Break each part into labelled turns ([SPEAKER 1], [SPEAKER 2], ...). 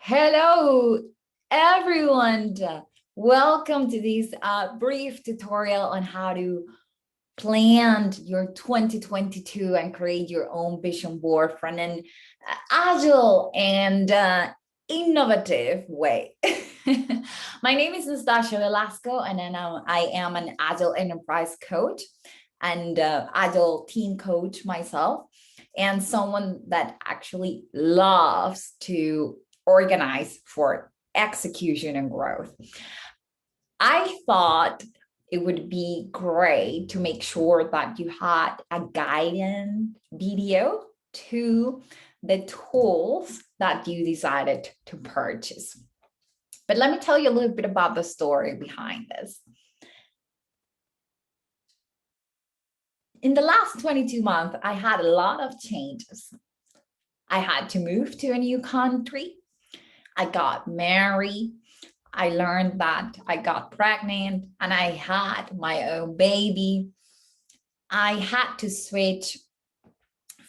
[SPEAKER 1] Hello, everyone. Welcome to this brief tutorial on how to plan your 2022 and create your own vision board from an agile and innovative way. My name is Nastasha Velasco, and I am an agile enterprise coach and agile team coach myself, and someone that actually loves to organize for execution and growth. I thought it would be great to make sure that you had a guidance video to the tools that you decided to purchase. But let me tell you a little bit about the story behind this. In the last 22 months, I had a lot of changes. I had to move to a new country. I got married. I learned that I got pregnant and I had my own baby. I had to switch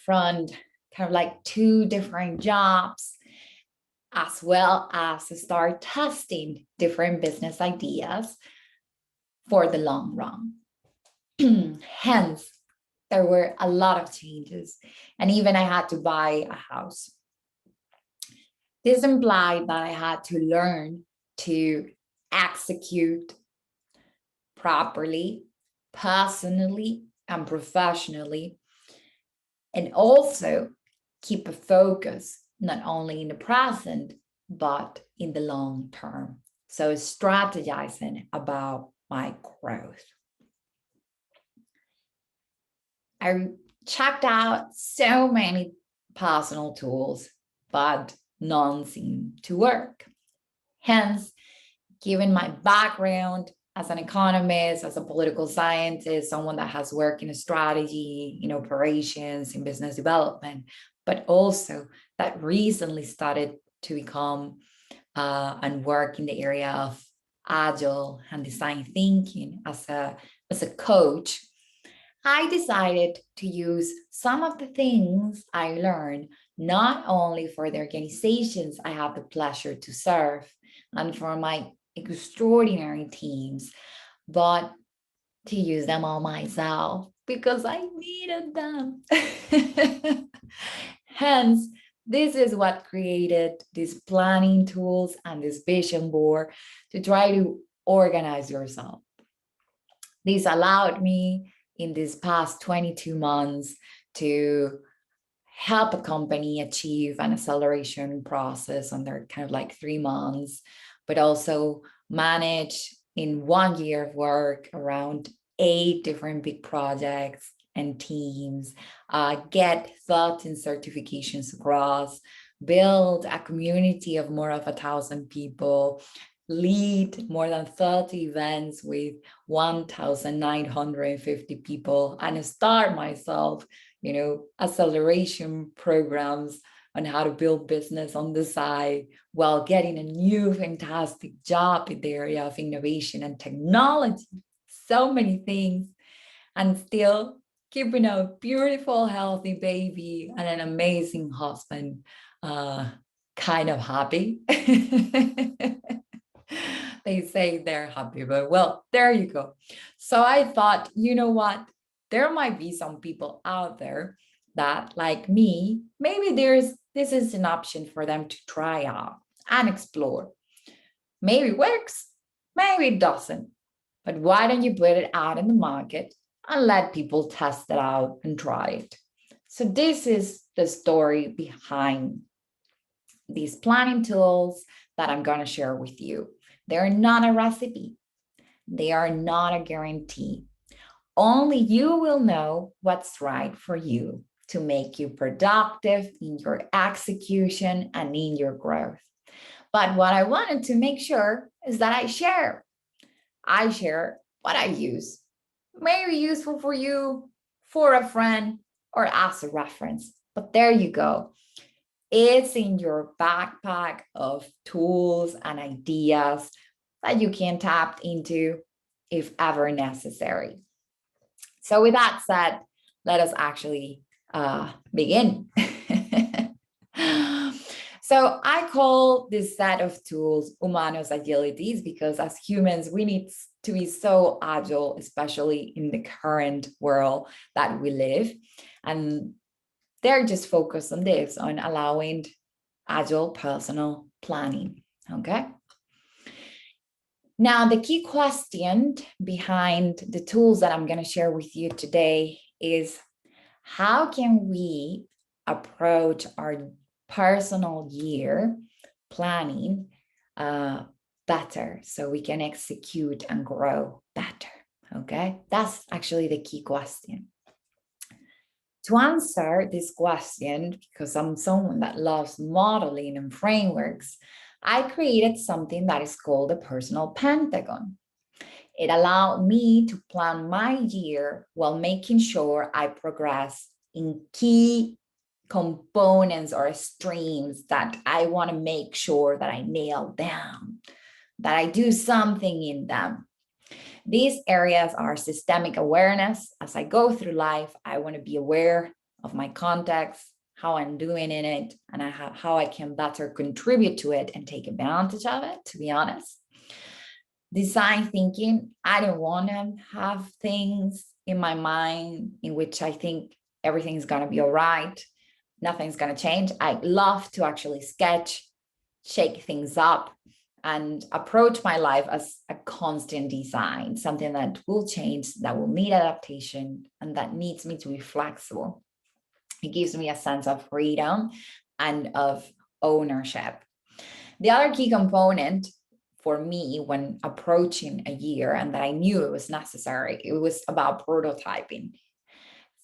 [SPEAKER 1] from kind of like 2 different jobs, as well as to start testing different business ideas for the long run. Hence, there were a lot of changes, and even I had to buy a house. This implied that I had to learn to execute properly, personally, and professionally, and also keep a focus not only in the present, but in the long term. So strategizing about my growth. I checked out so many personal tools, but none seemed to work. Hence, given my background as an economist, as a political scientist, someone that has worked in strategy, in operations, in business development, but also that recently started to become and work in the area of agile and design thinking as a coach, I decided to use some of the things I learned, not only for the organizations I have the pleasure to serve and for my extraordinary teams, but to use them on myself because I needed them. Hence, this is what created these planning tools and this vision board to try to organize yourself. This allowed me in these past 22 months to help a company achieve an acceleration process under kind of like 3 months, but also manage in 1 year of work around 8 different big projects and teams, get 13 certifications across, build a community of more of 1,000 people, lead more than 30 events with 1,950 people, and start myself, acceleration programs on how to build business on the side while getting a new fantastic job in the area of innovation and technology. So many things, and still keeping a beautiful, healthy baby and an amazing husband, kind of happy. They say they're happy, but well, there you go. So I thought, you know what? There might be some people out there that, like me, maybe this is an option for them to try out and explore. Maybe it works, maybe it doesn't. But why don't you put it out in the market and let people test it out and try it? So this is the story behind these planning tools that I'm going to share with you. They're not a recipe. They are not a guarantee. Only you will know what's right for you to make you productive in your execution and in your growth. But what I wanted to make sure is that I share what I use. Maybe useful for you, for a friend, or as a reference. But there you go. It's in your backpack of tools and ideas that you can tap into if ever necessary. So with that said, let us actually begin. So I call this set of tools HUMANUS agilities because as humans, we need to be so agile, especially in the current world that we live. And they're just focused on this, on allowing agile personal planning, okay? Now, the key question behind the tools that I'm going to share with you today is how can we approach our personal year planning better so we can execute and grow better, okay? That's actually the key question. To answer this question, because I'm someone that loves modeling and frameworks, I created something that is called the personal Pentagon. It allowed me to plan my year while making sure I progress in key components or streams that I want to make sure that I nail down, that I do something in them. These areas are systemic awareness. As I go through life, I want to be aware of my context, how I'm doing in it, and how I can better contribute to it and take advantage of it, to be honest. Design thinking, I don't want to have things in my mind in which I think everything's going to be all right. Nothing's going to change. I love to actually sketch, shake things up, and approach my life as a constant design, something that will change, that will need adaptation, and that needs me to be flexible. It gives me a sense of freedom and of ownership. The other key component for me when approaching a year, and that I knew it was necessary, it was about prototyping.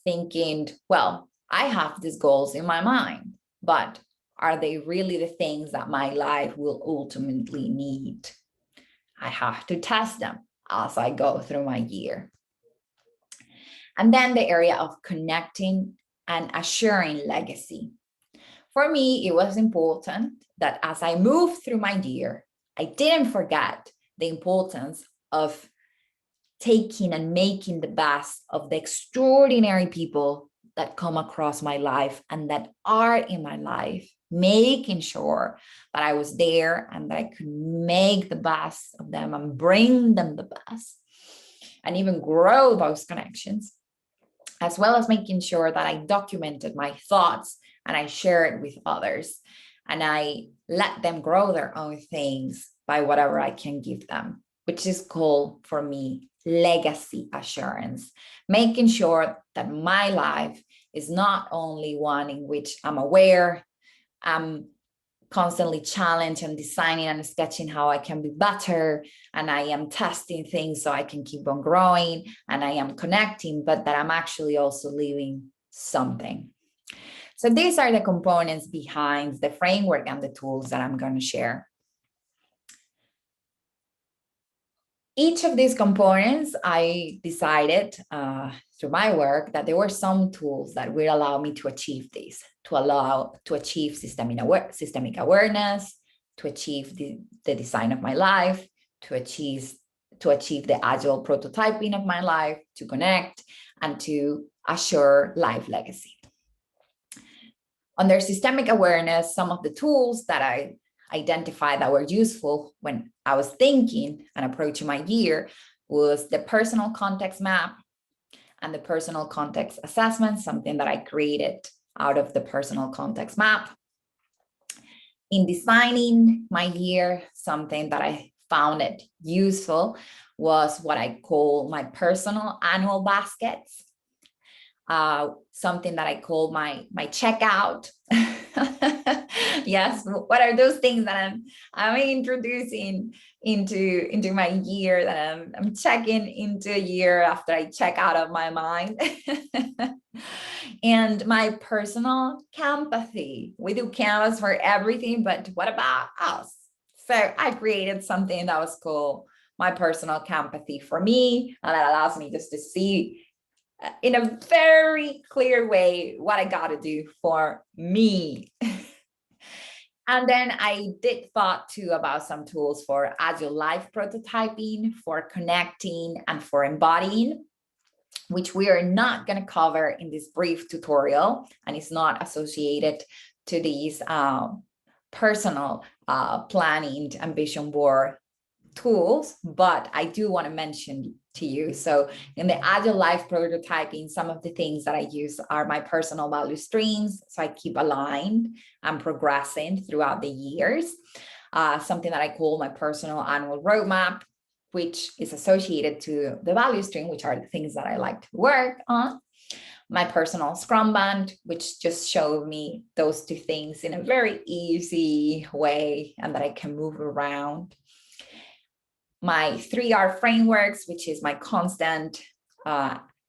[SPEAKER 1] Thinking, well, I have these goals in my mind, but are they really the things that my life will ultimately need? I have to test them as I go through my year. And then the area of connecting and assuring legacy. For me, it was important that as I moved through my year, I didn't forget the importance of taking and making the best of the extraordinary people that come across my life and that are in my life, making sure that I was there and that I could make the best of them and bring them the best and even grow those connections, as well as making sure that I documented my thoughts and I share it with others and I let them grow their own things by whatever I can give them, which is called for me legacy assurance, making sure that my life is not only one in which I'm aware, I'm constantly challenged and designing and sketching how I can be better, and I am testing things so I can keep on growing, and I am connecting, but that I'm actually also leaving something. So these are the components behind the framework and the tools that I'm going to share. Each of these components, I decided through my work that there were some tools that will allow me to achieve this, to achieve systemic awareness, to achieve the design of my life, to achieve the agile prototyping of my life, to connect, and to assure life legacy. Under systemic awareness, some of the tools that I identified that were useful when I was thinking and approaching my year was the personal context map and the personal context assessment, something that I created out of the personal context map. In designing my year, something that I found it useful was what I call my personal annual baskets. Something that I call my checkout. Yes, what are those things that I'm introducing into my year, that I'm checking into a year after I check out of my mind. And my personal Canpathy. We do canvas for everything, but what about us? So I created something that was called my personal Canpathy for me, and that allows me just to see in a very clear way what I got to do for me. And then I did thought too about some tools for agile life prototyping, for connecting, and for embodying, which we are not going to cover in this brief tutorial, and it's not associated to these personal planning and vision board tools, but I do want to mention to you. So in the Agile Life prototyping, some of the things that I use are my personal value streams. So I keep aligned and progressing throughout the years. Something that I call my personal annual roadmap, which is associated to the value stream, which are the things that I like to work on. My personal Scrum band, which just showed me those two things in a very easy way and that I can move around. My 3R frameworks, which is my constant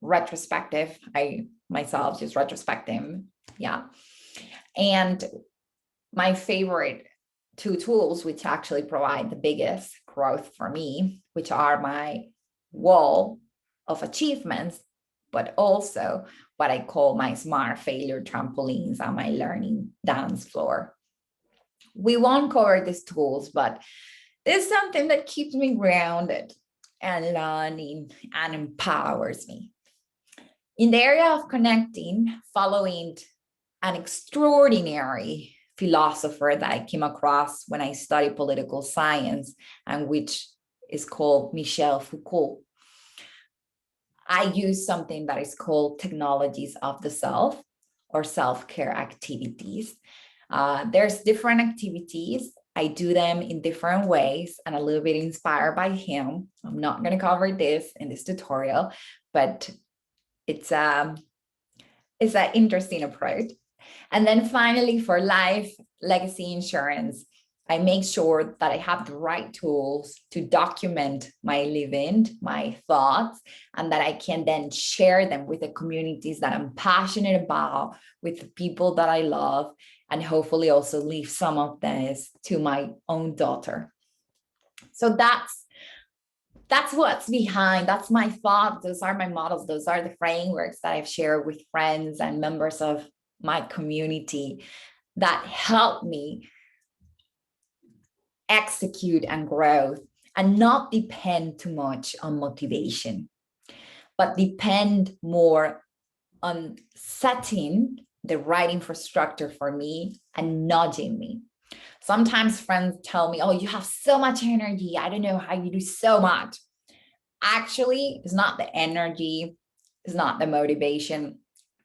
[SPEAKER 1] retrospective. I myself just retrospective. Yeah. And my favorite two tools, which actually provide the biggest growth for me, which are my wall of achievements, but also what I call my smart failure trampolines and my learning dance floor. We won't cover these tools, but it's something that keeps me grounded and learning and empowers me. In the area of connecting, following an extraordinary philosopher that I came across when I studied political science, and which is called Michel Foucault, I use something that is called technologies of the self or self-care activities. There's different activities. I do them in different ways and a little bit inspired by him. I'm not going to cover this in this tutorial, but it's an interesting approach. And then finally, for life legacy insurance, I make sure that I have the right tools to document my living, my thoughts, and that I can then share them with the communities that I'm passionate about, with the people that I love, and hopefully also leave some of this to my own daughter. So that's what's behind, that's my thought. Those are my models. Those are the frameworks that I've shared with friends and members of my community that help me execute and grow and not depend too much on motivation, but depend more on setting the right infrastructure for me and nudging me. Sometimes friends tell me, oh, you have so much energy. I don't know how you do so much. Actually, it's not the energy, it's not the motivation.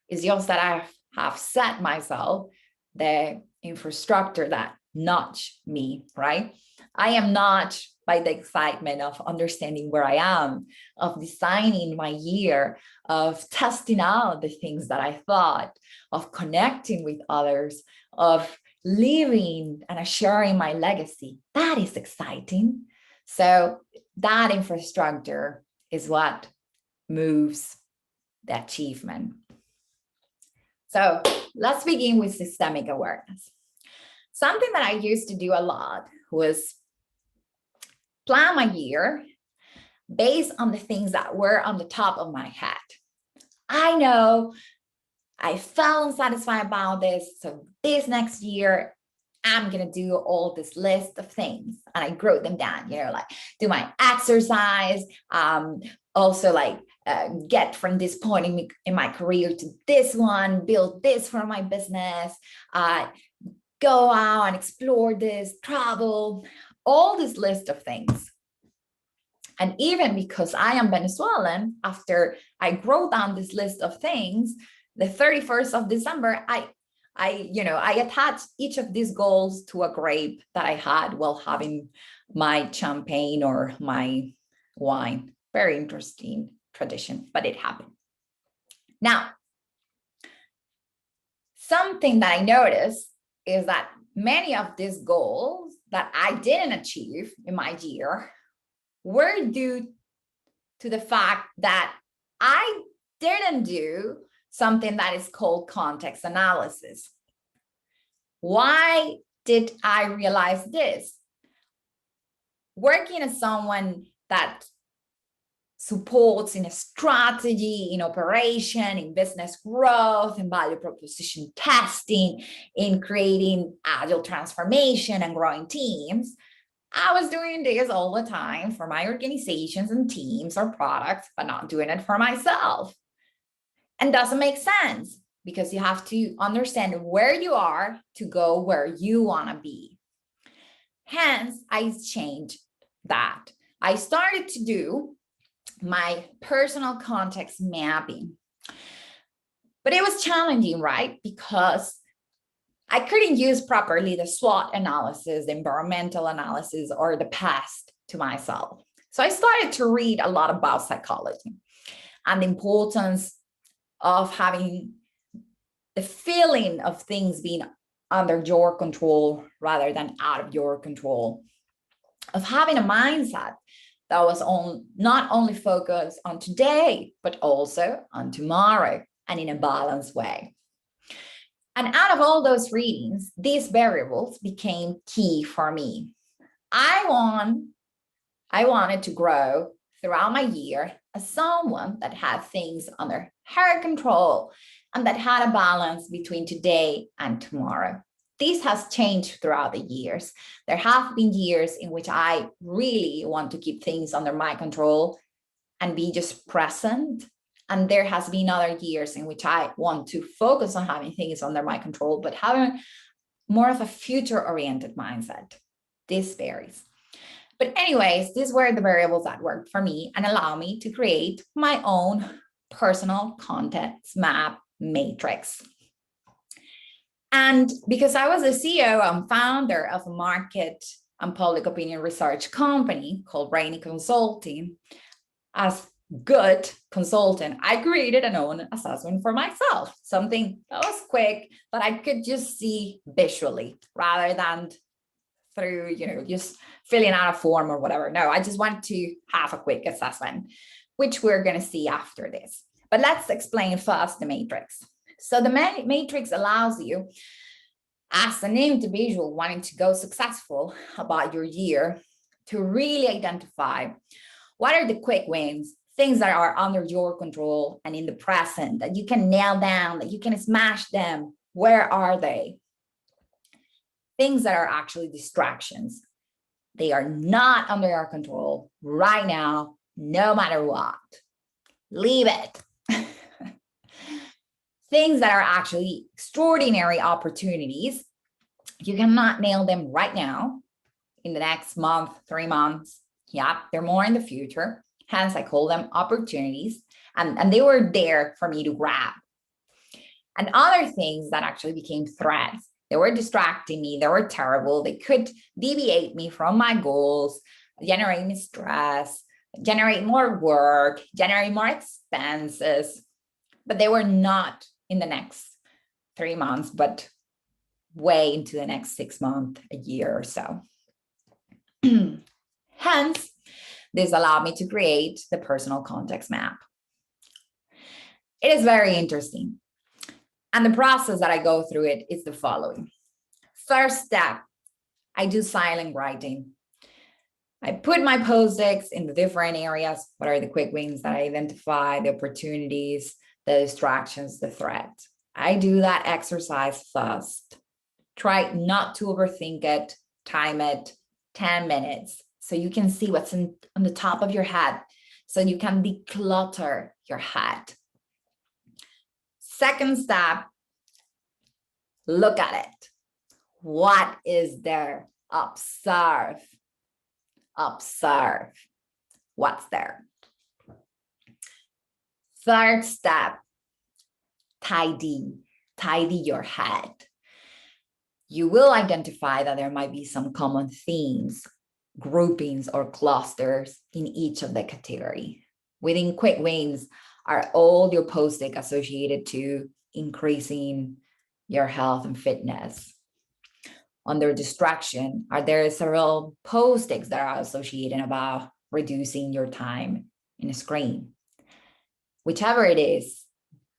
[SPEAKER 1] It's just that I have set myself the infrastructure that nudge me, right? I am nudged by the excitement of understanding where I am, of designing my year, of testing out the things that I thought, of connecting with others, of living and sharing my legacy. That is exciting. So that infrastructure is what moves the achievement. So let's begin with systemic awareness. Something that I used to do a lot was plan my year based on the things that were on the top of my head. I know I felt unsatisfied about this, so this next year, I'm going to do all this list of things, and I wrote them down, like do my exercise, also like get from this point in my career to this one, build this for my business, go out and explore this, travel, all this list of things. And even because I am Venezuelan, after I wrote down this list of things, the 31st of December, I attached each of these goals to a grape that I had while having my champagne or my wine. Very interesting tradition, but it happened. Now, something that I noticed is that many of these goals that I didn't achieve in my year were due to the fact that I didn't do something that is called context analysis. Why did I realize this? Working as someone that supports in a strategy, in operation, in business growth, in value proposition testing, in creating agile transformation and growing teams, I was doing this all the time for my organizations and teams or products, but not doing it for myself. And doesn't make sense because you have to understand where you are to go where you want to be. Hence, I changed that. I started to do my personal context mapping. But it was challenging, right? Because I couldn't use properly the SWOT analysis, the environmental analysis, or the past to myself. So I started to read a lot about psychology and the importance of having the feeling of things being under your control rather than out of your control, of having a mindset that was not only focused on today, but also on tomorrow and in a balanced way. And out of all those readings, these variables became key for me. I wanted to grow throughout my year as someone that had things under her control and that had a balance between today and tomorrow. This has changed throughout the years. There have been years in which I really want to keep things under my control and be just present. And there has been other years in which I want to focus on having things under my control, but having more of a future-oriented mindset. This varies. But anyways, these were the variables that worked for me and allow me to create my own personal context map matrix. And because I was the CEO and founder of a market and public opinion research company called Rainy Consulting, as good consultant, I created an own assessment for myself, something that was quick, that I could just see visually rather than through, just filling out a form or whatever. No, I just want to have a quick assessment, which we're going to see after this. But let's explain first the matrix. So the matrix allows you, as an individual wanting to go successful about your year, to really identify what are the quick wins, things that are under your control and in the present that you can nail down, that you can smash them. Where are they? Things that are actually distractions. They are not under our control right now, no matter what. Leave it. Things that are actually extraordinary opportunities. You cannot nail them right now, in the next month, 3 months. Yeah, they're more in the future. Hence, I call them opportunities. And they were there for me to grab. And other things that actually became threats. They were distracting me. They were terrible. They could deviate me from my goals, generate me stress, generate more work, generate more expenses. But they were not in the next 3 months, but way into the next 6 months, a year or so. Hence, this allowed me to create the personal context map. It is very interesting. And the process that I go through it is the following. First step, I do silent writing. I put my post-its in the different areas. What are the quick wins that I identify, the opportunities, the distractions, the threats. I do that exercise first. Try not to overthink it, time it, 10 minutes. So you can see what's on the top of your head. So you can declutter your head. Second step, look at it. What is there? Observe. Observe what's there. Third step, tidy your head. You will identify that there might be some common themes, groupings, or clusters in each of the category. Within quick wins are all your post-it associated to increasing your health and fitness. Under distraction, there several post-its that are associated about reducing your time in a screen. Whichever it is,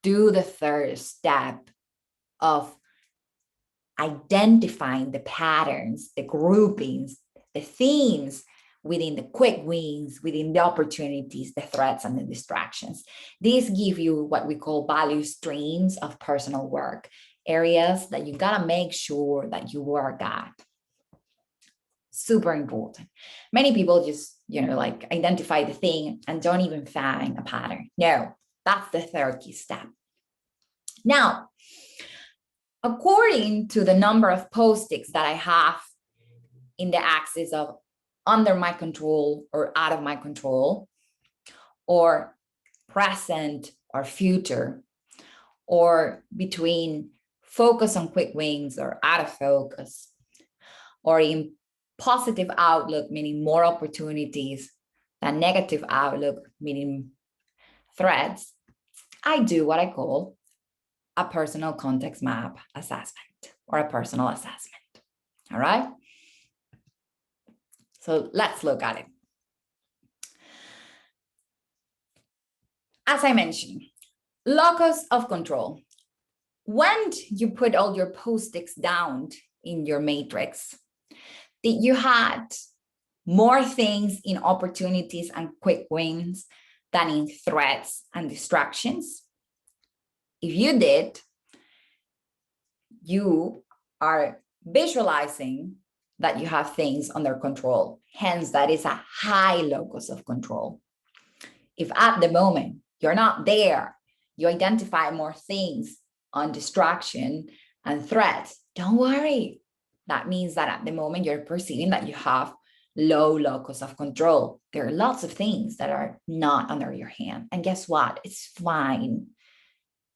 [SPEAKER 1] do the third step of identifying the patterns, the groupings, the themes within the quick wins, within the opportunities, the threats, and the distractions. These give you what we call value streams of personal work, areas that you gotta make sure that you work at. Super important. Many people just, identify the thing and don't even find a pattern. No, that's the third key step. Now, according to the number of post-its that I have in the axis of under my control or out of my control, or present or future, or between focus on quick wins or out of focus, or in positive outlook, meaning more opportunities, than negative outlook, meaning threats, I do what I call a personal context map assessment or a personal assessment. All right. So let's look at it. As I mentioned, locus of control. When you put all your post-its down in your matrix, that you had more things in opportunities and quick wins than in threats and distractions? If you did, you are visualizing that you have things under control. Hence, that is a high locus of control. If at the moment you're not there, you identify more things on distraction and threats, don't worry. That means that at the moment you're perceiving that you have low locus of control. There are lots of things that are not under your hand. And guess what? It's fine.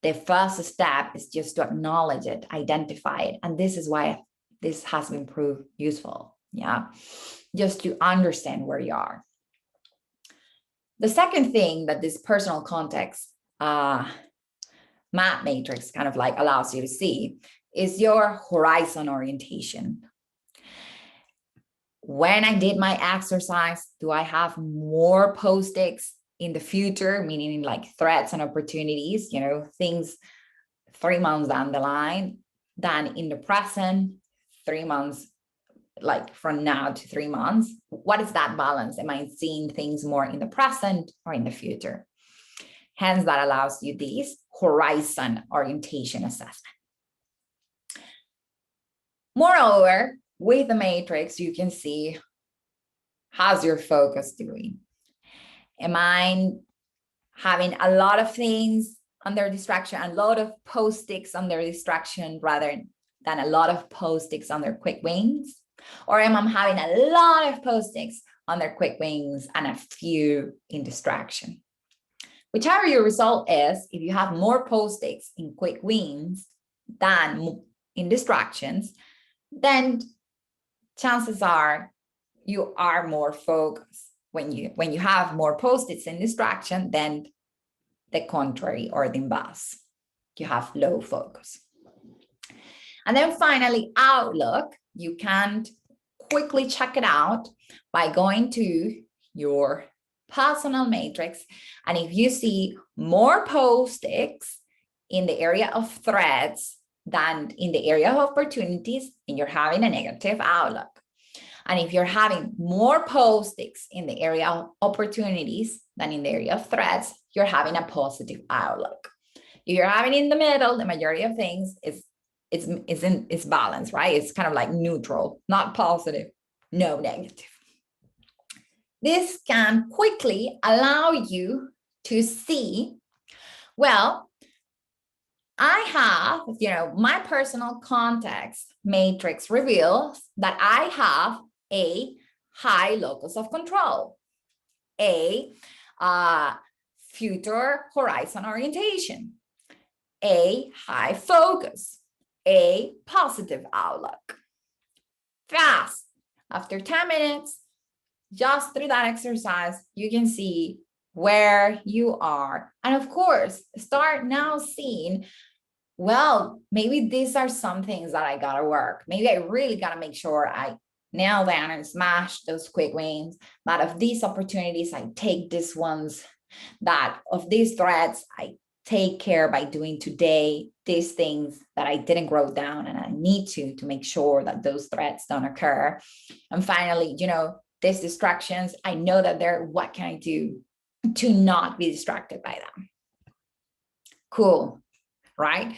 [SPEAKER 1] The first step is just to acknowledge it, identify it. And this is why this has been proved useful. Yeah. Just to understand where you are. The second thing that this personal context map matrix kind of like allows you to see is your horizon orientation. When I did my exercise, do I have more post-its in the future, meaning like threats and opportunities, you know, things 3 months down the line, than in the present, 3 months, like from now to 3 months? What is that balance? Am I seeing things more in the present or in the future? Hence, that allows you this horizon orientation assessment. Moreover, with the matrix, you can see how's your focus doing. Am I having a lot of things under distraction, a lot of post-its under distraction rather than a lot of post-its under quick wins? Or am I having a lot of post-its under quick wins and a few in distraction? Whichever your result is, if you have more post-its in quick wins than in distractions, then chances are you are more focused. When you have more post-its in distraction, then the contrary or the inverse, you have low focus. And then finally, outlook, you can quickly check it out by going to your personal matrix. And if you see more post-its in the area of threats than in the area of opportunities, and you're having a negative outlook. And if you're having more post-its in the area of opportunities than in the area of threats, you're having a positive outlook. If you're having in the middle, the majority of things is balanced, right? It's kind of like neutral, not positive, no negative. This can quickly allow you to see, well, I have, my personal context matrix reveals that I have a high locus of control, a future horizon orientation, a high focus, a positive outlook. Fast. After 10 minutes, just through that exercise, you can see where you are. And of course, start now seeing, well, maybe these are some things that I gotta work. Maybe I really gotta make sure I nail down and smash those quick wins. That of these opportunities, I take these ones. That of these threats, I take care by doing today these things that I didn't write down, and I need to make sure that those threats don't occur. And finally, these distractions, I know that they're, what can I do to not be distracted by them? Cool, right?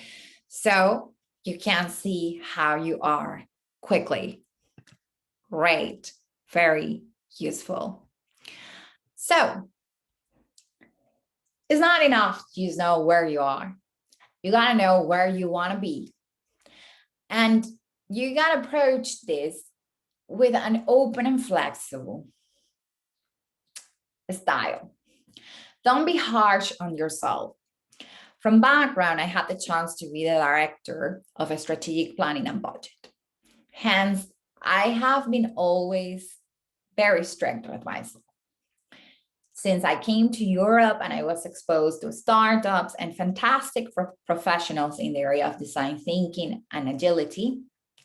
[SPEAKER 1] So you can see how you are quickly. Great, very useful. So it's not enough to just know where you are. You got to know where you want to be. And you got to approach this with an open and flexible style. Don't be harsh on yourself. From background, I had the chance to be the director of a strategic planning and budget. Hence, I have been always very strict with myself. Since I came to Europe and I was exposed to startups and fantastic professionals in the area of design thinking and agility,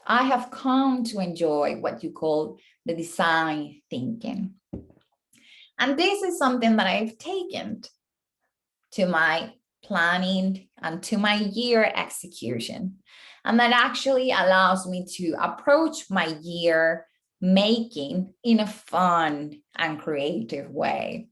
[SPEAKER 1] I have come to enjoy what you call the design thinking. And this is something that I've taken to my planning and to my year execution. And that actually allows me to approach my year making in a fun and creative way.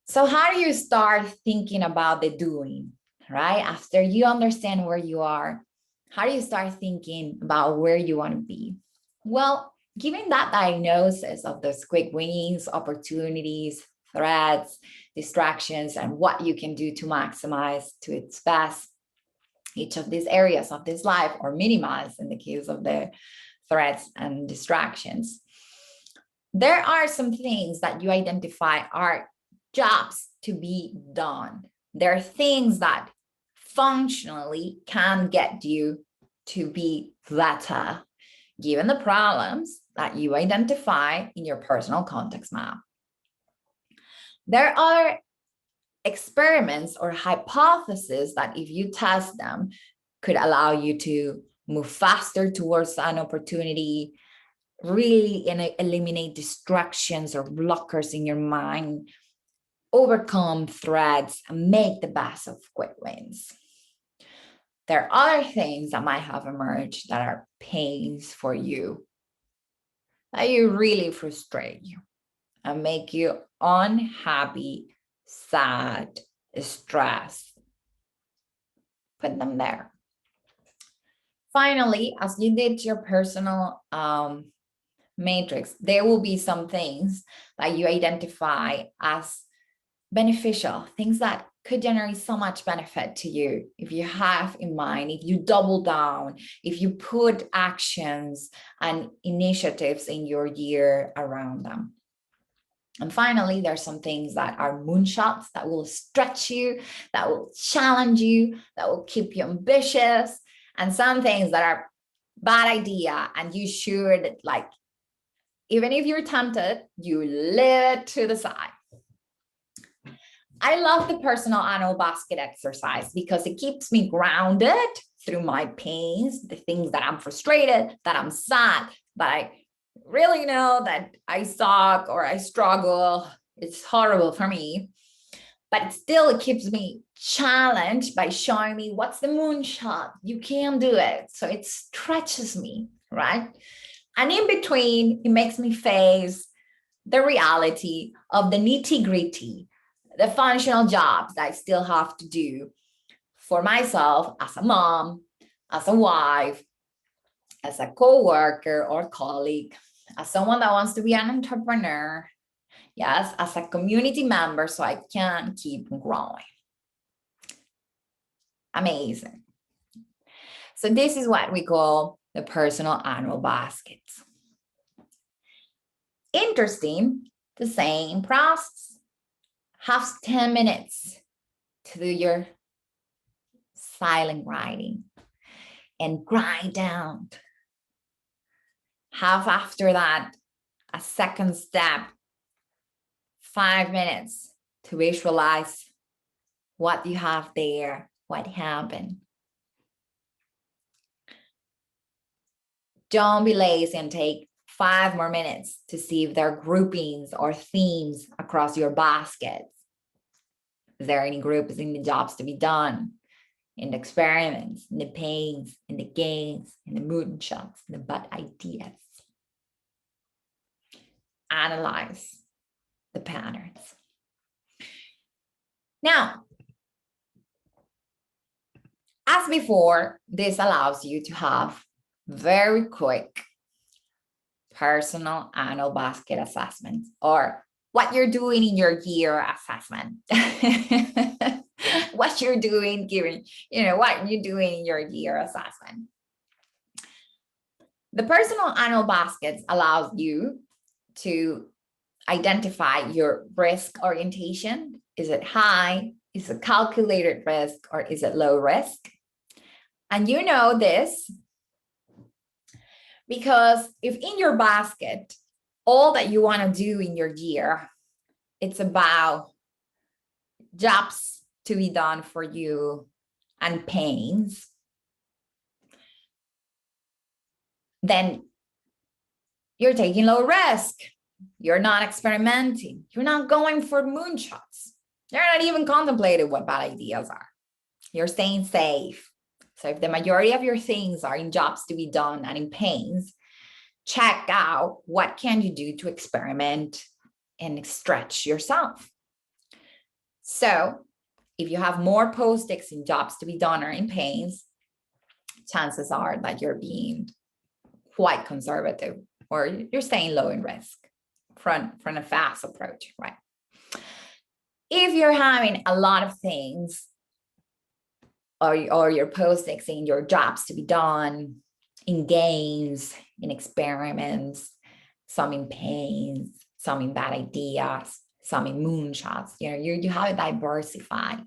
[SPEAKER 1] So how do you start thinking about the doing, right? After you understand where you are, how do you start thinking about where you want to be? Well, given that diagnosis of those quick wins, opportunities, threats, distractions, and what you can do to maximize to its best each of these areas of this life, or minimize in the case of the threats and distractions, there are some things that you identify are jobs to be done. There are things that functionally can get you to be better, given the problems that you identify in your personal context map. There are experiments or hypotheses that if you test them could allow you to move faster towards an opportunity, really eliminate distractions or blockers in your mind, overcome threats, and make the best of quick wins. There are other things that might have emerged that are pains for you, that you really frustrate you and make you unhappy, sad, stressed. Put them there. Finally, as you did your personal matrix, there will be some things that you identify as beneficial, things that could generate so much benefit to you if you have in mind, if you double down, if you put actions and initiatives in your year around them. And finally, there's some things that are moonshots that will stretch you, that will challenge you, that will keep you ambitious, and some things that are bad idea and you should, like, even if you're tempted, you leave it to the side. I love the personal annual basket exercise because it keeps me grounded through my pains, the things that I'm frustrated, that I'm sad, that I really know that I suck or I struggle. It's horrible for me, but still it keeps me challenged by showing me what's the moonshot. You can do it. So it stretches me, right? And in between, it makes me face the reality of the nitty-gritty, the functional jobs that I still have to do for myself as a mom, as a wife, as a co-worker or colleague, as someone that wants to be an entrepreneur, yes, as a community member, so I can keep growing. Amazing. So this is what we call the personal annual baskets. Interesting, the same process. Have 10 minutes to do your silent writing and grind down. Have after that a second step, 5 minutes to visualize what you have there, what happened. Don't be lazy and take 5 more minutes to see if there are groupings or themes across your baskets. Is there any groups in the jobs to be done, in the experiments, in the pains, in the gains, in the moonshots, in the bad ideas? Analyze the patterns. Now, as before, this allows you to have very quick personal annual basket assessments, or what you're doing in your year assessment. What you're doing, given, what you're doing in your year assessment. The personal annual baskets allows you to identify your risk orientation. Is it high? Is it calculated risk, or is it low risk? And you know this because if in your basket, all that you want to do in your year, it's about jobs to be done for you and pains, then you're taking low risk. You're not experimenting. You're not going for moonshots. You're not even contemplating what bad ideas are. You're staying safe. So if the majority of your things are in jobs to be done and in pains, check out what can you do to experiment and stretch yourself. So if you have more post-its in jobs to be done or in pains, chances are that you're being quite conservative, or you're staying low in risk from a fast approach, right? If you're having a lot of things, or your post-its in your jobs to be done, in games, in experiments, some in pains, some in bad ideas, some in moonshots, you have it diversified.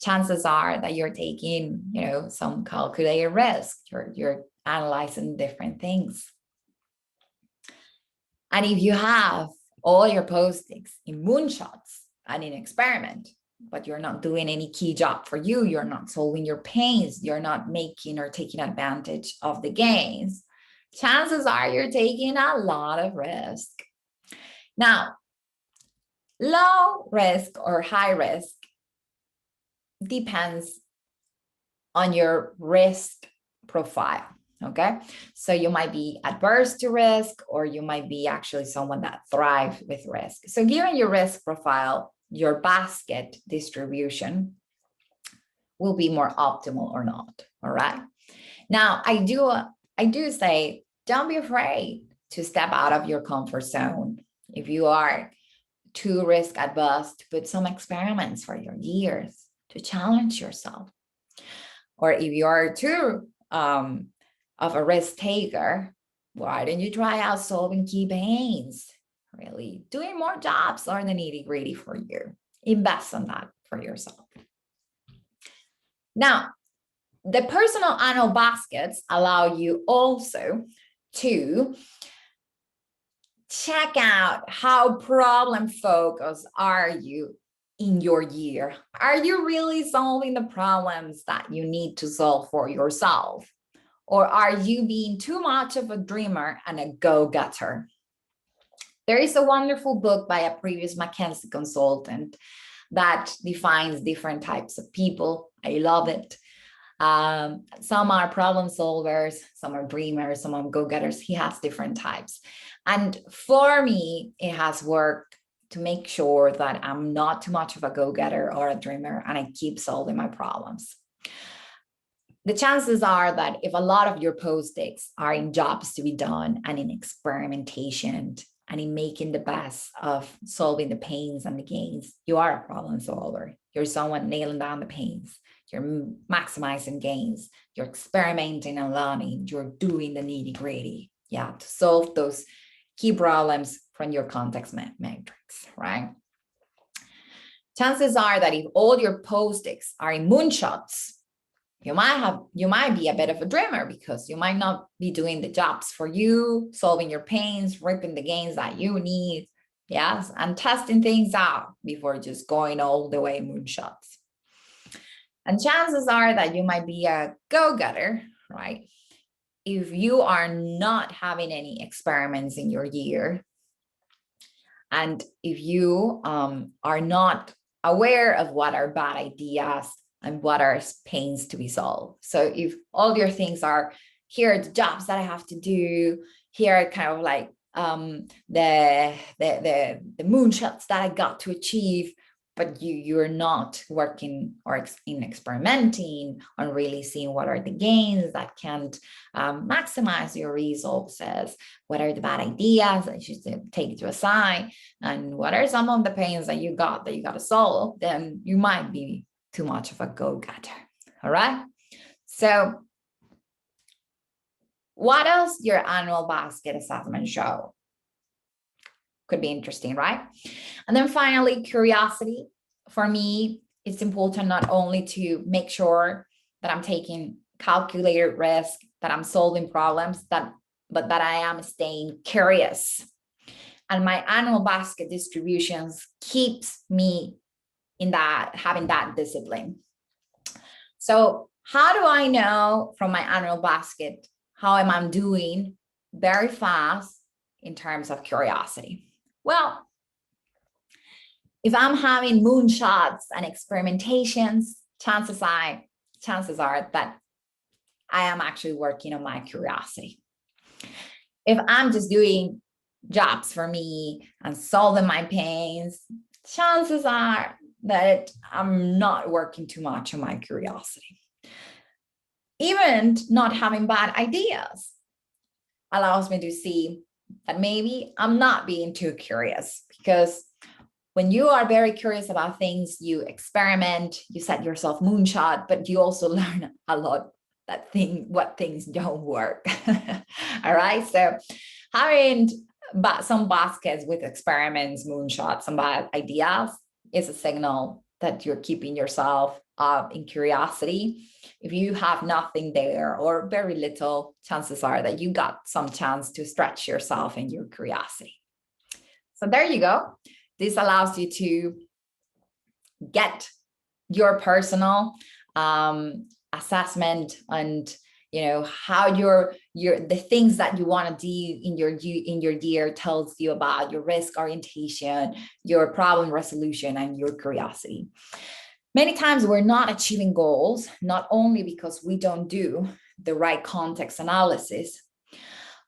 [SPEAKER 1] Chances are that you're taking, some calculated risk. You're analyzing different things. And if you have all your post-its in moonshots and in experiment, but you're not doing any key job for you, you're not solving your pains, you're not making or taking advantage of the gains, chances are you're taking a lot of risk. Now, low risk or high risk depends on your risk profile, okay? So you might be adverse to risk, or you might be actually someone that thrives with risk. So given your risk profile, your basket distribution will be more optimal or not, all right? Now, I do say, don't be afraid to step out of your comfort zone. If you are too risk adverse, to put some experiments for your years to challenge yourself. Or if you are too of a risk taker, why don't you try out solving key pains? Really doing more jobs are the nitty-gritty for you. Invest in that for yourself. Now, the personal annual baskets allow you also to check out how problem focused are you in your year. Are you really solving the problems that you need to solve for yourself? Or are you being too much of a dreamer and a go-getter? There is a wonderful book by a previous McKinsey consultant that defines different types of people. I love it. Some are problem solvers, some are dreamers, some are go-getters. He has different types. And for me, it has worked to make sure that I'm not too much of a go-getter or a dreamer, and I keep solving my problems. The chances are that if a lot of your post-its are in jobs to be done and in experimentation and in making the best of solving the pains and the gains, you are a problem solver. You're someone nailing down the pains. You're maximizing gains. You're experimenting and learning. You're doing the nitty-gritty, to solve those key problems from your context matrix, right? Chances are that if all your post-its are in moonshots, you might be a bit of a dreamer, because you might not be doing the jobs for you, solving your pains, reaping the gains that you need, yes, and testing things out before just going all the way moonshots. And chances are that you might be a go-getter, right? If you are not having any experiments in your year, and if you are not aware of what are bad ideas and what are pains to be solved. So if all your things are, here are the jobs that I have to do, here are kind of like the moonshots that I got to achieve, but you're not working or in experimenting on really seeing what are the gains that can maximize your resources, what are the bad ideas that you should take to a side, and what are some of the pains that you got to solve, then you might be too much of a go-getter. All right. So what else your annual basket assessment show? Could be interesting, right? And then finally, curiosity. For me, it's important not only to make sure that I'm taking calculated risk, that I'm solving problems, but that I am staying curious. And my annual basket distributions keeps me in that, having that discipline. So how do I know from my annual basket, how am I doing very fast in terms of curiosity? Well, if I'm having moonshots and experimentations, chances are that I am actually working on my curiosity. If I'm just doing jobs for me and solving my pains, chances are that I'm not working too much on my curiosity. Even not having bad ideas allows me to see that maybe I'm not being too curious, because when you are very curious about things, you experiment, you set yourself moonshot, but you also learn a lot what things don't work. All right. So having some baskets with experiments, moonshots, some bad ideas is a signal that you're keeping yourself in curiosity. If you have nothing there or very little, chances are that you got some chance to stretch yourself in your curiosity. So there you go. This allows you to get your personal assessment and how the things that you want to do in your year tells you about your risk orientation, your problem resolution, and your curiosity. Many times we're not achieving goals, not only because we don't do the right context analysis,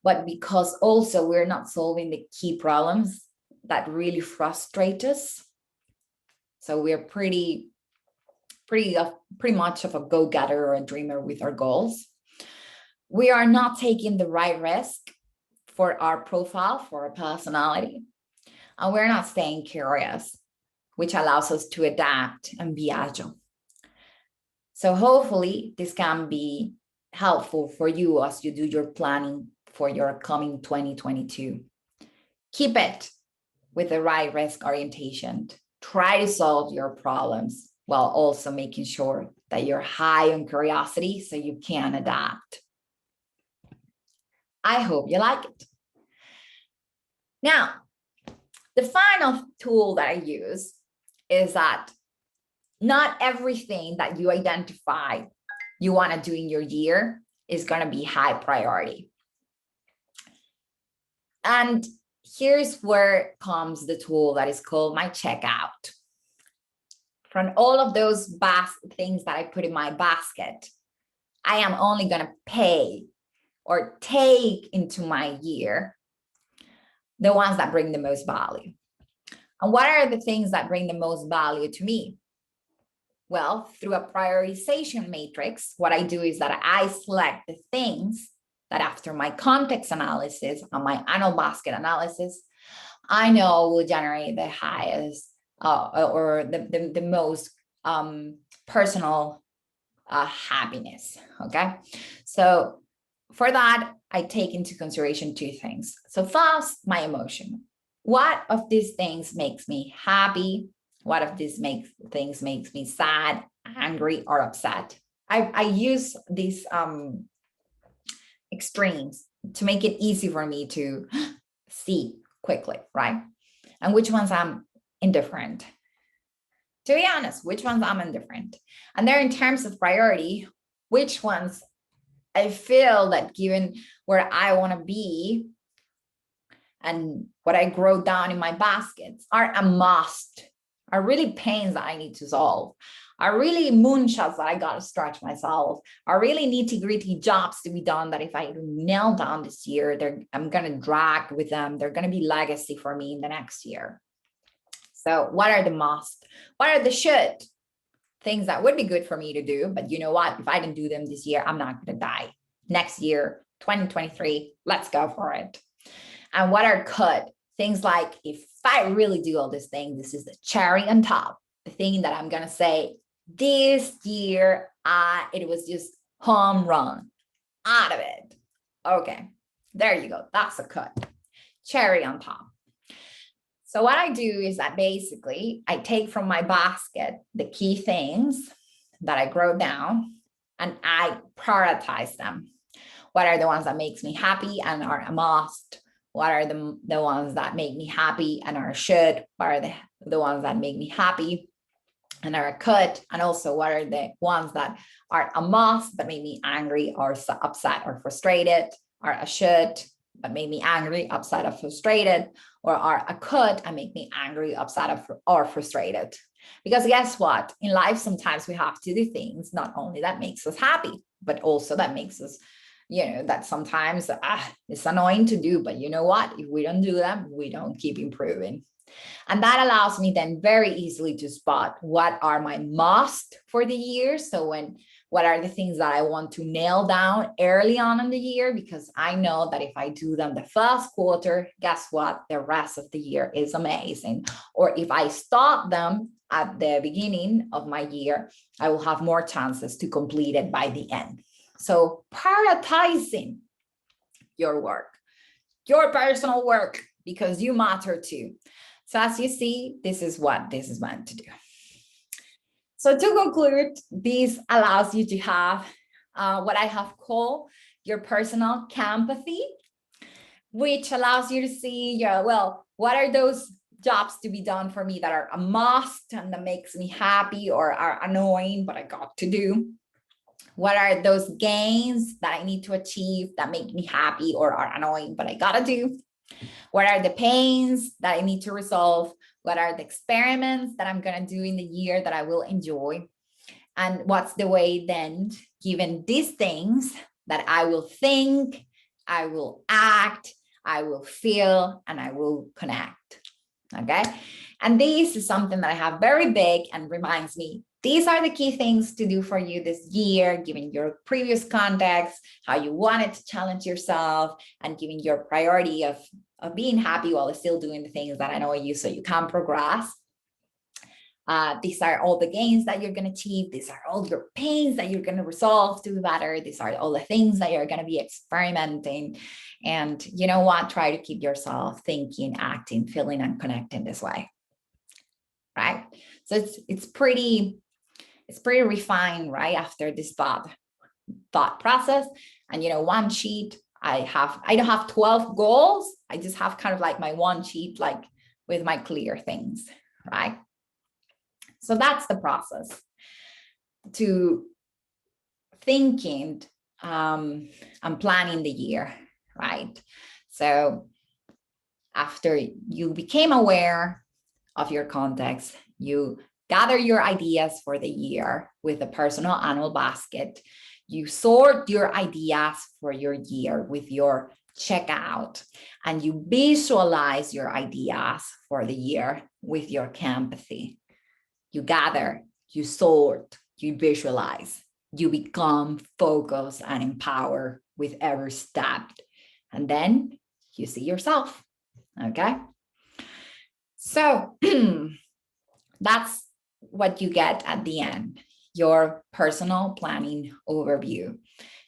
[SPEAKER 1] but because also we're not solving the key problems that really frustrate us. So we're pretty much of a go-getter or a dreamer with our goals. We are not taking the right risk for our profile, for our personality, and we're not staying curious, which allows us to adapt and be agile. So hopefully this can be helpful for you as you do your planning for your coming 2022. Keep it with the right risk orientation. Try to solve your problems while also making sure that you're high on curiosity so you can adapt. I hope you like it. Now, the final tool that I use is that not everything that you identify you want to do in your year is going to be high priority. And here's where comes the tool that is called my checkout. From all of those things that I put in my basket, I am only going to pay or take into my year the ones that bring the most value. And what are the things that bring the most value to me? Well, through a prioritization matrix, what I do is that I select the things that after my context analysis and my annual basket analysis, I know will generate the highest or the most personal happiness. Okay. So for that, I take into consideration two things. So first, my emotion. What of these things makes me happy? What of these things makes me sad, angry, or upset? I use these extremes to make it easy for me to see quickly, right? And which ones I'm indifferent. To be honest, which ones I'm indifferent. And they're in terms of priority, which ones I feel that given where I want to be and what I grow down in my baskets are a must, are really pains that I need to solve, are really moonshots that I got to stretch myself, are really nitty-gritty jobs to be done that if I nail down this year, I'm going to drag with them. They're going to be legacy for me in the next year. So what are the must? What are the should? Things that would be good for me to do, but you know what? If I didn't do them this year, I'm not going to die. Next year, 2023, let's go for it. And what are could? Things like, if I really do all these things, this is the cherry on top. The thing that I'm going to say, this year, it was just home run out of it. Okay, there you go. That's a could. Cherry on top. So what I do is that basically I take from my basket the key things that I wrote down and I prioritize them. What are the ones that makes me happy and are a must? What are the ones that make me happy and are a should? What are the ones that make me happy and are a could? And also what are the ones that are a must but make me angry or upset or frustrated, or a should but make me angry, upset, or frustrated, or are a could and make me angry, upset, or frustrated. Because guess what? In life, sometimes we have to do things not only that makes us happy, but also that makes us, that sometimes it's annoying to do, but you know what? If we don't do them, we don't keep improving. And that allows me then very easily to spot what are my must for the year. So what are the things that I want to nail down early on in the year? Because I know that if I do them the first quarter, guess what? The rest of the year is amazing. Or if I start them at the beginning of my year, I will have more chances to complete it by the end. So prioritizing your work, your personal work, because you matter too. So as you see, this is what this is meant to do. So to conclude, this allows you to have what I have called your personal Canpathy, which allows you to see, what are those jobs to be done for me that are a must and that makes me happy or are annoying, but I got to do? What are those gains that I need to achieve that make me happy or are annoying, but I gotta do? What are the pains that I need to resolve? What are the experiments that I'm going to do in the year that I will enjoy? And what's the way then, given these things, that I will think, I will act, I will feel, and I will connect? Okay. And this is something that I have very big and reminds me, these are the key things to do for you this year, given your previous context, how you wanted to challenge yourself, and giving your priority of being happy while still doing the things that annoy you so you can progress. These are all the gains that you're going to achieve. These are all your pains that you're going to resolve to be better. These are all the things that you're going to be experimenting. And you know what? Try to keep yourself thinking, acting, feeling, and connecting this way. Right? So it's pretty refined, right? After this thought process. And one sheet, I don't have 12 goals. I just have kind of like my one sheet, like with my clear things, right? So that's the process to thinking and planning the year, right? So after you became aware of your context, you gather your ideas for the year with a personal annual basket. You sort your ideas for your year with your checkout, and you visualize your ideas for the year with your Canpathy. You gather, you sort, you visualize, you become focused and empowered with every step. And then you see yourself, okay? So that's what you get at the end, your personal planning overview,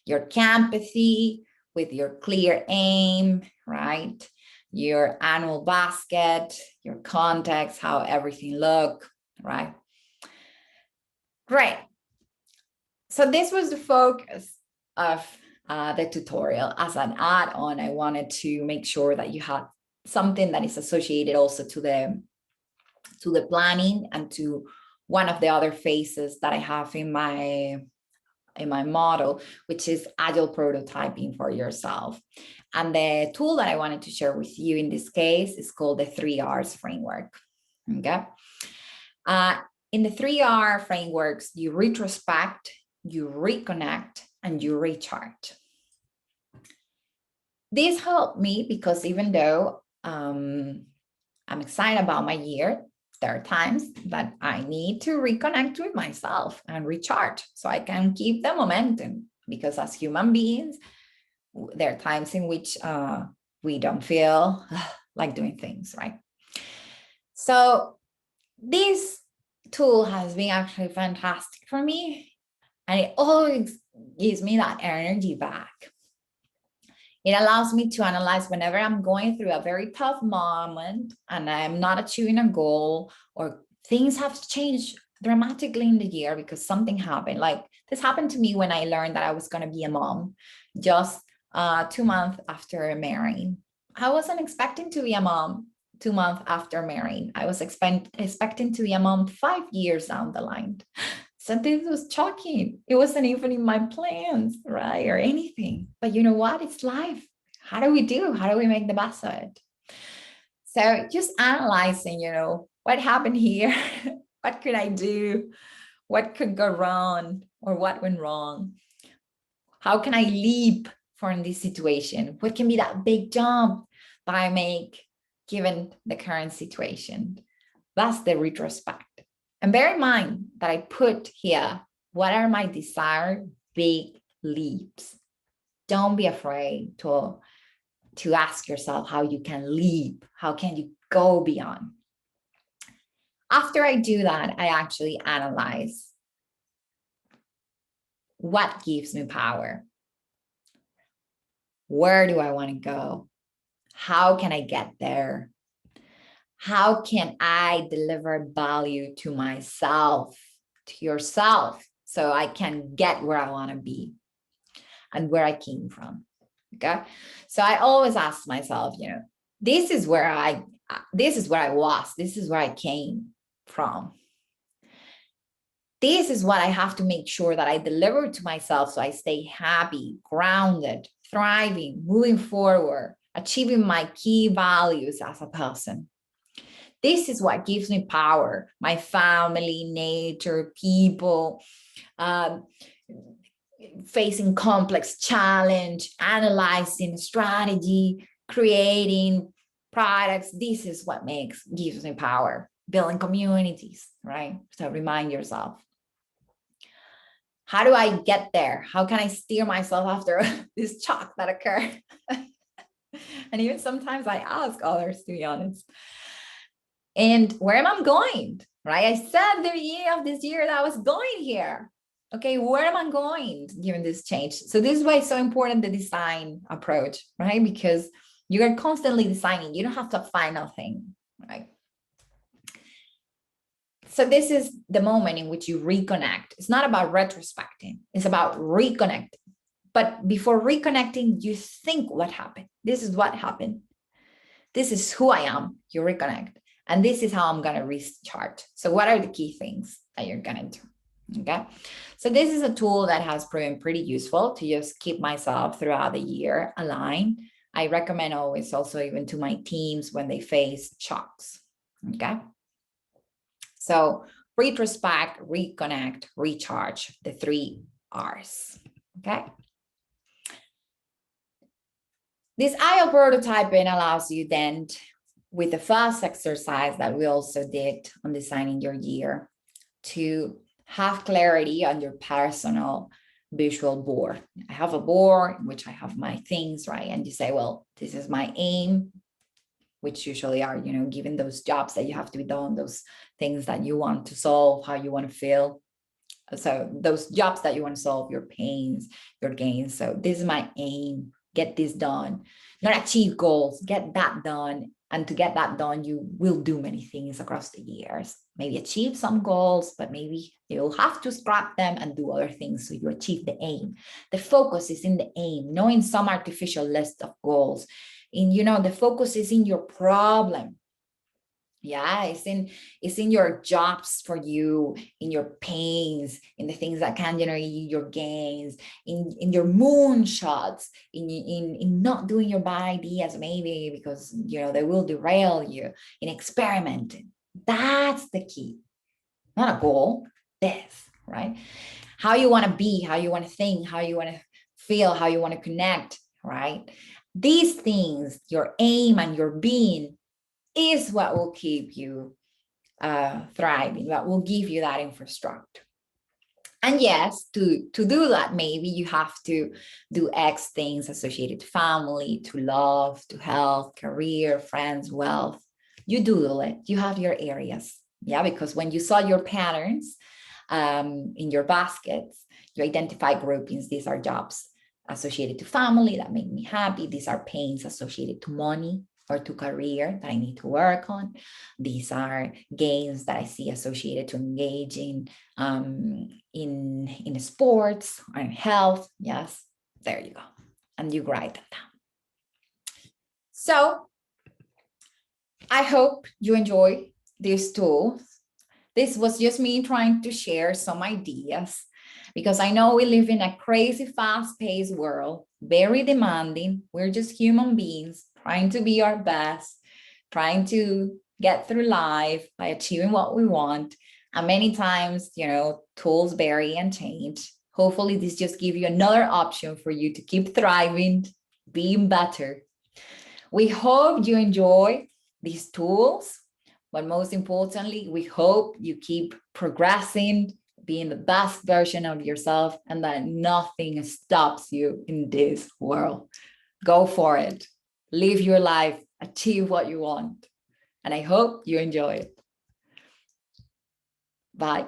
[SPEAKER 1] your Canpathy with your clear aim, right? Your annual basket, your context, how everything look, right? Great. So this was the focus of the tutorial. As an add-on, I wanted to make sure that you had something that is associated also to the planning and to one of the other phases that I have in my model, which is agile prototyping for yourself. And the tool that I wanted to share with you in this case is called the 3Rs framework. Okay. In the 3R frameworks, you retrospect, you reconnect, and you recharge. This helped me because even though I'm excited about my year, there are times that I need to reconnect with myself and recharge so I can keep the momentum, because as human beings, there are times in which we don't feel like doing things, right? So this tool has been actually fantastic for me, and it always gives me that energy back. It allows me to analyze whenever I'm going through a very tough moment and I'm not achieving a goal, or things have changed dramatically in the year because something happened. Like this happened to me when I learned that I was going to be a mom just 2 months after marrying. I wasn't expecting to be a mom 2 months after marrying. I was expecting to be a mom 5 years down the line. So this was shocking. It wasn't even in my plans, right? Or anything. But you know what? It's life. How do we do? How do we make the best of it? So just analyzing, what happened here? What could I do? What could go wrong? Or what went wrong? How can I leap from this situation? What can be that big jump that I make given the current situation? That's the retrospect. And bear in mind that I put here, what are my desired big leaps? Don't be afraid to ask yourself how you can leap. How can you go beyond? After I do that, I actually analyze what gives me power. Where do I want to go? How can I get there? How can I deliver value to myself, to yourself, so I can get where I want to be and where I came from? Okay. So I always ask myself, this is where I was, this is where I came from. This is what I have to make sure that I deliver to myself so I stay happy, grounded, thriving, moving forward, achieving my key values as a person. This is what gives me power, my family, nature, people, facing complex challenge, analyzing strategy, creating products. This is what gives me power, building communities, right? So remind yourself. How do I get there? How can I steer myself after this shock that occurred? And even sometimes I ask others, to be honest. And where am I going, right? I said at the beginning of this year that I was going here. Okay, where am I going given this change? So this is why it's so important, the design approach, right? Because you are constantly designing. You don't have to find nothing, right? So this is the moment in which you reconnect. It's not about retrospecting. It's about reconnecting. But before reconnecting, you think what happened. This is what happened. This is who I am. You reconnect. And this is how I'm going to recharge. So what are the key things that you're going to do? Okay. So this is a tool that has proven pretty useful to just keep myself throughout the year aligned. I recommend always also even to my teams when they face shocks. Okay. So retrospect, reconnect, recharge, the 3 R's. Okay. This IO prototyping allows you then, with the first exercise that we also did on designing your year, to have clarity on your personal visual board. I have a board in which I have my things, right? And you say, well, this is my aim, which usually are, given those jobs that you have to be done, those things that you want to solve, how you want to feel. So those jobs that you want to solve, your pains, your gains. So this is my aim, get this done, not achieve goals, get that done. And to get that done, you will do many things across the years. Maybe achieve some goals, but maybe you'll have to scrap them and do other things so you achieve the aim. The focus is in the aim, knowing some artificial list of goals. And the focus is in your problem. Yeah, it's in your jobs for you, in your pains, in the things that can generate your gains, in your moonshots, in not doing your bad ideas, maybe because they will derail you, in experimenting. That's the key. Not a goal, this, right? How you want to be, how you want to think, how you want to feel, how you want to connect, right? These things, your aim and your being, is what will keep you thriving, that will give you that infrastructure. And yes, to do that, maybe you have to do X things associated to family, to love, to health, career, friends, wealth. You doodle it. You have your areas. Yeah, because when you saw your patterns in your baskets, you identify groupings. These are jobs associated to family that make me happy. These are pains associated to money or to career that I need to work on. These are gains that I see associated to engaging in sports or in health. Yes, there you go. And you write that down. So I hope you enjoy these tools. This was just me trying to share some ideas, because I know we live in a crazy fast-paced world, very demanding. We're just human beings trying to be our best, trying to get through life by achieving what we want. And many times, you know, tools vary and change. Hopefully this just gives you another option for you to keep thriving, being better. We hope you enjoy these tools, but most importantly, we hope you keep progressing, being the best version of yourself, and that nothing stops you in this world. Go for it. Live your life, achieve what you want. And I hope you enjoy it. Bye.